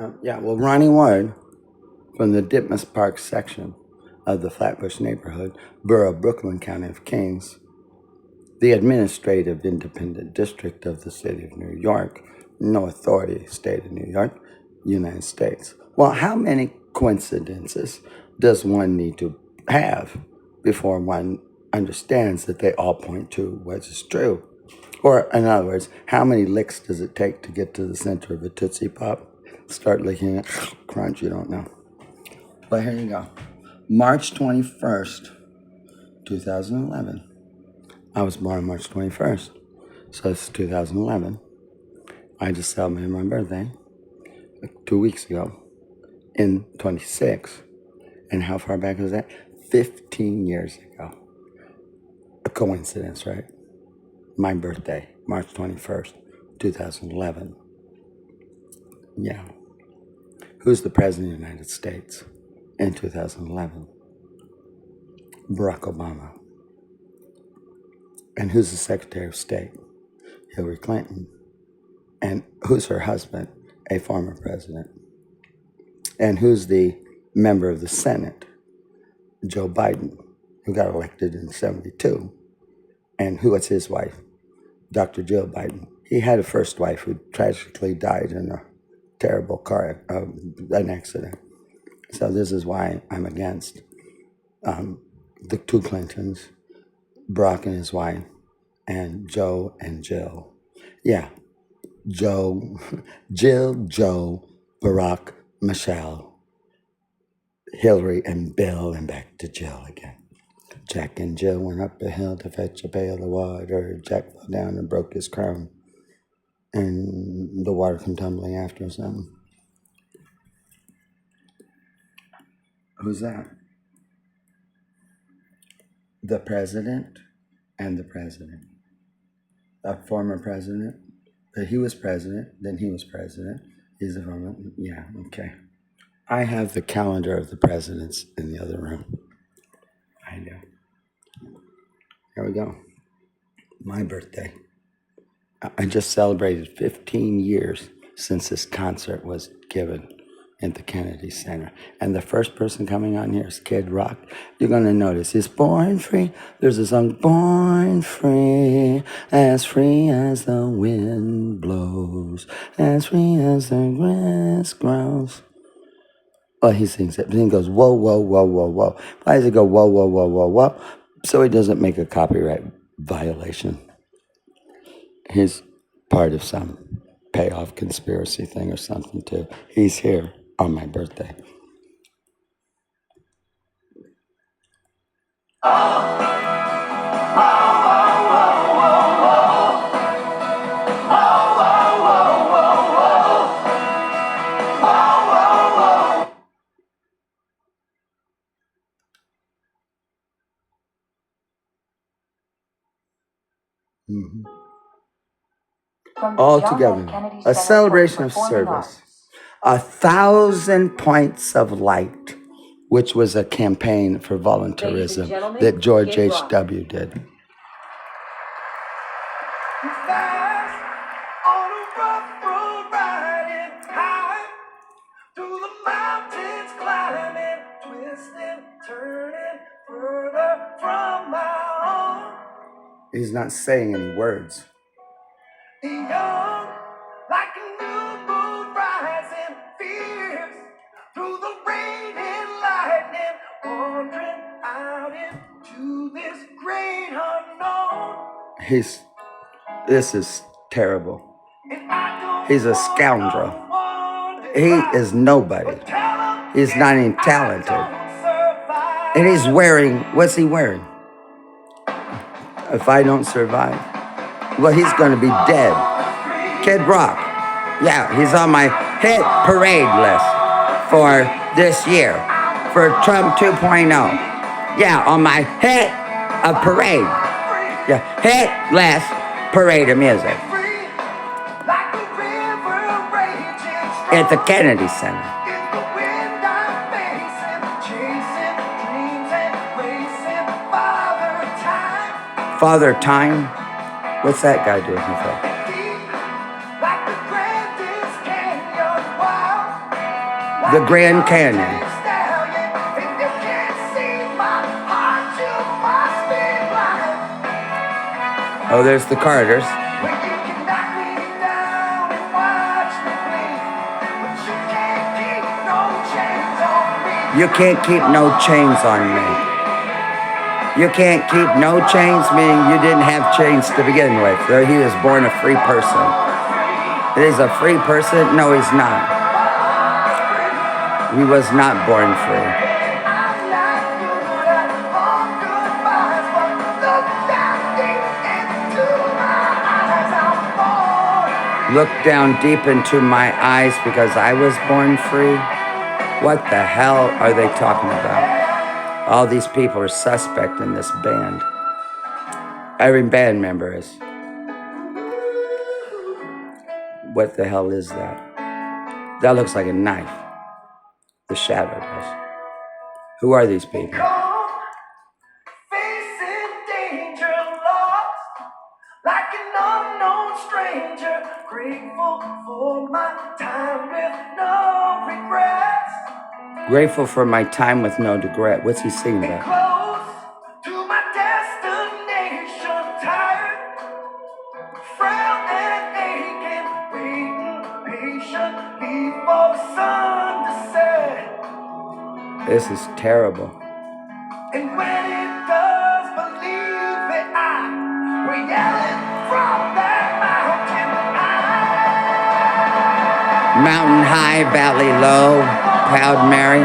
Well, Ronnie-Ward from the Ditmas Park section of the Flatbush neighborhood, Borough, Brooklyn County of Kings, the administrative independent district of the city of New York, no authority, state of New York, United States. Well, how many coincidences does one need to have before one understands that they all point to what is true? Or, in other words, how many licks does it take to get to the center of a Tootsie Pop? Start licking it, crunch, you don't know. But here you go. March 21st, 2011. I was born March 21st, so it's 2011. I just celebrated my birthday 2 weeks ago in 26. And how far back is that? 15 years ago. A coincidence, right? My birthday, March 21st, 2011. Yeah. Who's the President of the United States in 2011? Barack Obama. And who's the Secretary of State? Hillary Clinton. And who's her husband? A former president. And who's the member of the Senate? Joe Biden, who got elected in 72. And who was his wife? Dr. Jill Biden. He had a first wife who tragically died in a terrible an accident. So this is why I'm against the two Clintons, Barack and his wife, and Joe and Jill. Yeah, Joe, Jill, Joe, Barack, Michelle, Hillary, and Bill, and back to Jill again. Jack and Jill went up the hill to fetch a pail of water. Jack fell down and broke his crown, and the water came tumbling after or something. Who's that? The president and the president. A former president. He was president, then he was president. He's a former, yeah, okay. I have the calendar of the presidents in the other room. I do. Here we go. My birthday. I just celebrated 15 years since this concert was given at the Kennedy Center. And the first person coming on here is Kid Rock. You're going to notice he's born free. There's a song, born free as the wind blows, as free as the grass grows. Well, he sings it, but then he goes, whoa, whoa, whoa, whoa, whoa. Why does he go, whoa, whoa, whoa, whoa, whoa? So he doesn't make a copyright violation. He's part of some payoff conspiracy thing or something, too. He's here on my birthday. Mm-hmm. All together, a celebration of service, 1,000 points of light, which was a campaign for voluntarism that George H.W. did. He's not saying any words. Young, like a new moon rising, fierce through the rain and lightning, wandering out into this great unknown. This is terrible. He's a scoundrel. He is nobody. He's not even talented. And he's wearing, what's he wearing? If I don't survive, well, he's going to be dead. Kid Rock. Yeah, he's on my hit parade list for this year, for Trump 2.0. Yeah, on my hit parade. Yeah, hit list parade of music. At the Kennedy Center. Father Time? What's that guy doing here for? the Grand Canyon. Oh, there's the Carters. You can't keep no chains on me. You can't keep no chains, meaning you didn't have chains to begin with. So he was born a free person. Is a free person? No, he's not. He was not born free. Look down deep into my eyes because I was born free. What the hell are they talking about? All these people are suspect in this band. Every band member is. What the hell is that? That looks like a knife. The shadow does. Who are these people? Like an unknown stranger, grateful for my time with no regrets. Grateful for my time with no regret. What's he singing about? Close to my destination, tired, frail and aching, waiting patiently for the sun to set. This is terrible. And when it does, believe that we're yelling from that mountain high. Mountain high, valley low, proud Mary.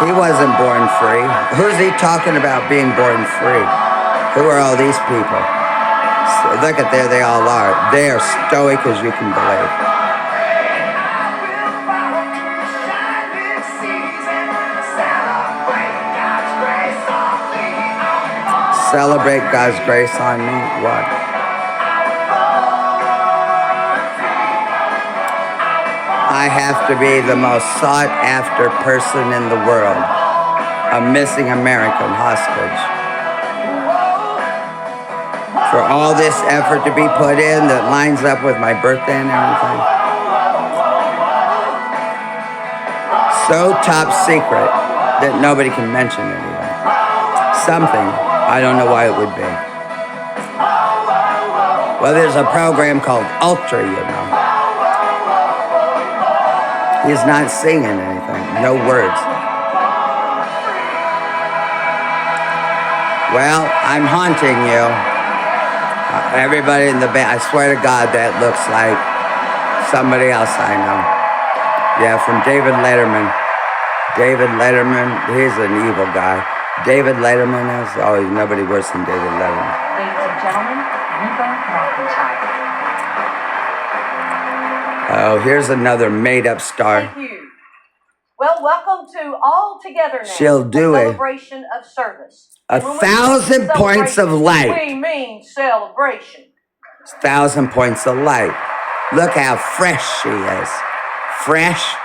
He wasn't born free. Who's he talking about being born free? Who are all these people? So look at there, they all are. They are stoic as you can believe. Celebrate God's grace on me. What? I have to be the most sought after person in the world. A missing American hostage. For all this effort to be put in that lines up with my birthday and everything. So top secret that nobody can mention anything. Something. I don't know why it would be. Well, there's a program called Ultra, you know. He's not singing anything, no words. Well, I'm haunting you. Everybody in the band, I swear to God, that looks like somebody else I know. Yeah, from David Letterman. David Letterman, he's an evil guy. David Letterman is, oh, nobody worse than David Letterman. Ladies and gentlemen, Reba McEntire. Oh, here's another made-up star. Thank you. Well, welcome to All Together Now. She'll do a it. Celebration of service. 1,000 points of light. We mean celebration. 1,000 points of light. Look how fresh she is. Fresh.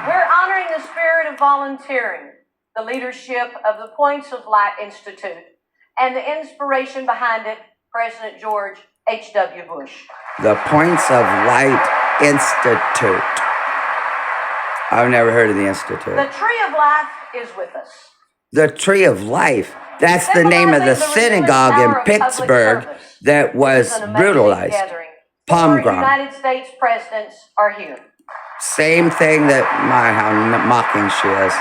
We're honoring the spirit of volunteering, the leadership of the Points of Light Institute, and the inspiration behind it, President George H.W. Bush. The Points of Light Institute. I've never heard of the Institute. The Tree of Life is with us. The Tree of Life. That's the name of the synagogue in Pittsburgh that was brutalized. Pomegranate. United States presidents are here. Same thing that how mocking she is.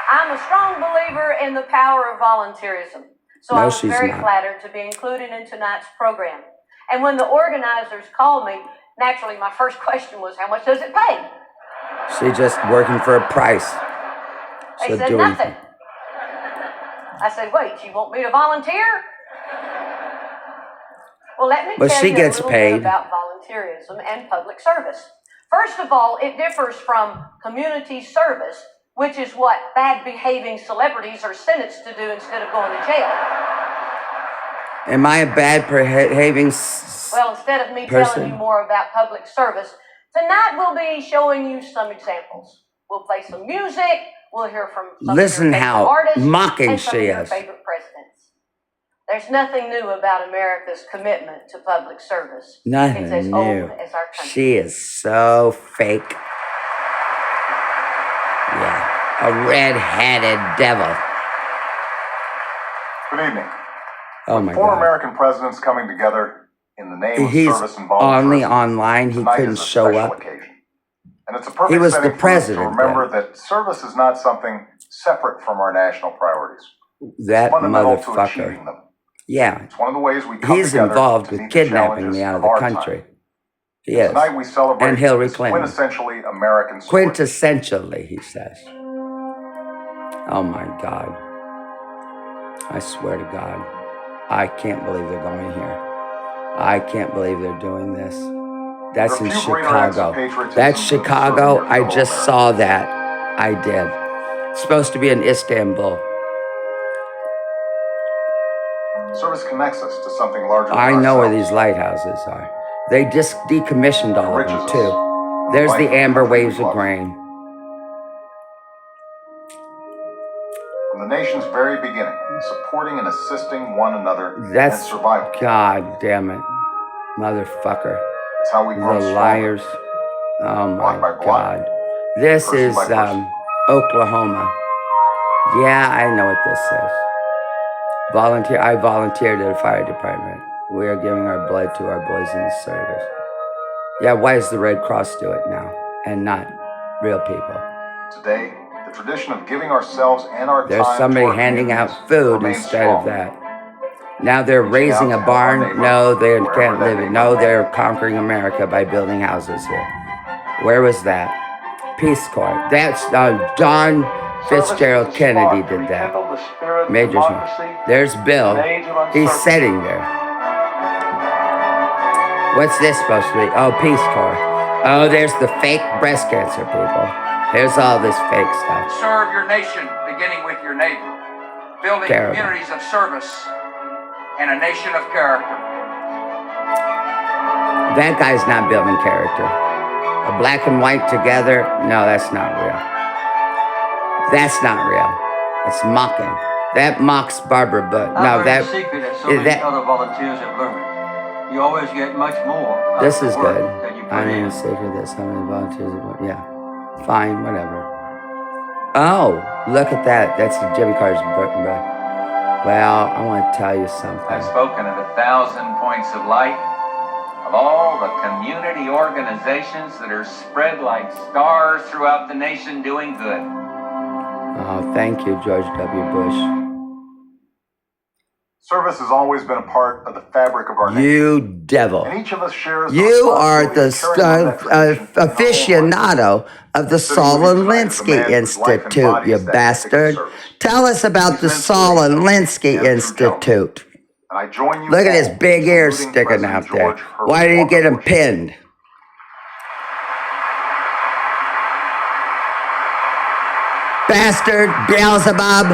I'm a strong believer in the power of volunteerism, so No, I was she's very not. flattered to be included in tonight's program. And when the organizers called me, naturally my first question was, how much does it pay? She's just working for a price. They She'll said do nothing. anything. I said, wait, you want me to volunteer? Well, let me Well, tell she you gets a little paid. bit about volunteerism and public service. First of all, it differs from community service, which is what bad behaving celebrities are sentenced to do instead of going to jail. Am I a bad behaving Well, instead of me person? telling you more about public service, tonight we'll be showing you some examples. We'll play some music. We'll hear from some Listen of your favorite how artists mocking and some she of your is. favorite presidents. There's nothing new about America's commitment to public service. Nothing It's as new. old as our country. She is so fake. Yeah, a red-headed devil. Good evening. Oh my Four God. American presidents coming together in the name of He's service and only volunteerism. online. He Tonight couldn't is a show special up. occasion. And it's a perfect He was the setting for us to president remember that service is not something separate from our national priorities. That Fundamental to motherfucker. achieving them. Yeah, It's one of the ways we come he's together involved to with meet the kidnapping challenges me out of of the our country. time. He is. Tonight we celebrate And Hillary this Clinton. quintessentially American story. Quintessentially, he says. Oh my God. I swear to God. I can't believe they're going here. I can't believe they're doing this. That's in There are few greater acts of Chicago. patriotism That's than serving Chicago. your I fellow just Americans. saw that. I did. It's supposed to be in Istanbul. Service connects us to something larger than I know where ourselves. these lighthouses are. They just decommissioned all of them Enriches too. us. There's Life the of the amber country we waves of love. grain. From the nation's very beginning, supporting and assisting one another in That's survival. God damn it, motherfucker. It's how we grow The stronger. liars. Oh Block by my block. God. This Person is by person. Oklahoma. Yeah, I know what this is. I volunteered at a fire department. We are giving our blood to our boys in the service. Yeah, why does the Red Cross do it now and not real people? Today, the tradition of giving ourselves and our There's time somebody to our handing out communities food remains instead of strong. that. Now they're Reaching raising out a to help our barn. neighbor, No, they wherever can't that live it. neighbor No, may they're be. conquering America by building houses here. Where was that? Peace Corps. That's John Fitzgerald Kennedy did that. Major. There's Bill. He's sitting there. What's this supposed to be? Oh, Peace Corps. Oh, there's the fake breast cancer people. Here's all this fake stuff. Serve your nation, beginning with your neighbor. Building Terrible. communities of service and a nation of character. That guy's not building character. A black and white together? No, that's not real. That's not real. It's mocking. That mocks Barbara Bush. No, that. The secret that so many other volunteers have learned. You always get much more. This is good. That you put I in. need a secret that so many volunteers. Yeah, fine, whatever. Oh, look at that. That's Jimmy Carter's brother. Well, I want to tell you something. I've spoken of 1,000 points of light, of all the community organizations that are spread like stars throughout the nation doing good. Oh, thank you, George W. Bush. Service has always been a part of the fabric of our nation. You devil. And each of us shares the You are the responsibility of carrying on that tradition in our own way. aficionado of the Saul Alinsky Institute, you bastard. Tell us about the Saul Alinsky Institute. And I join you Look at all, his big ears saluting sticking President out there. George Herbert Why did he Walker get him Bush. pinned? Bastard, Beelzebub,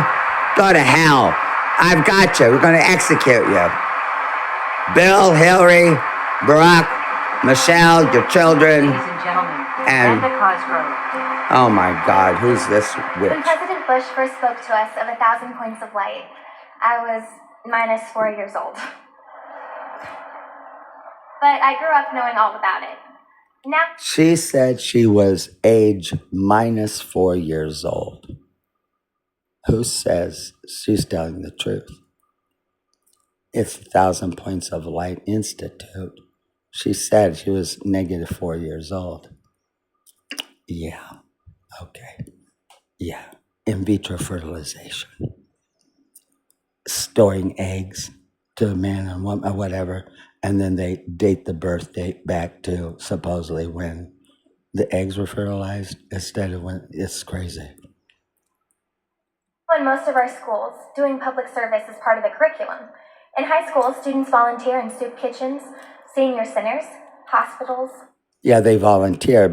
go to hell. I've got you. We're going to execute you. Bill, Hillary, Barack, Michelle, your children. Ladies and gentlemen, And- Amanda Cosgrove. Oh my God, who's this witch? When President Bush first spoke to us of 1,000 points of light, I was -4 years old. But I grew up knowing all about it. Now, She said she was age -4 years old. Who says she's telling the truth? It's 1,000 Points of Light Institute. She said she was -4 years old. Yeah. Okay. Yeah. In vitro fertilization. Storing eggs to a man and woman or whatever, and then they date the birth date back to supposedly when the eggs were fertilized instead of when. It's crazy. in most of our schools, doing public service is part of the curriculum. In high school, students volunteer in soup kitchens, senior centers, hospitals. Yeah, they volunteer, but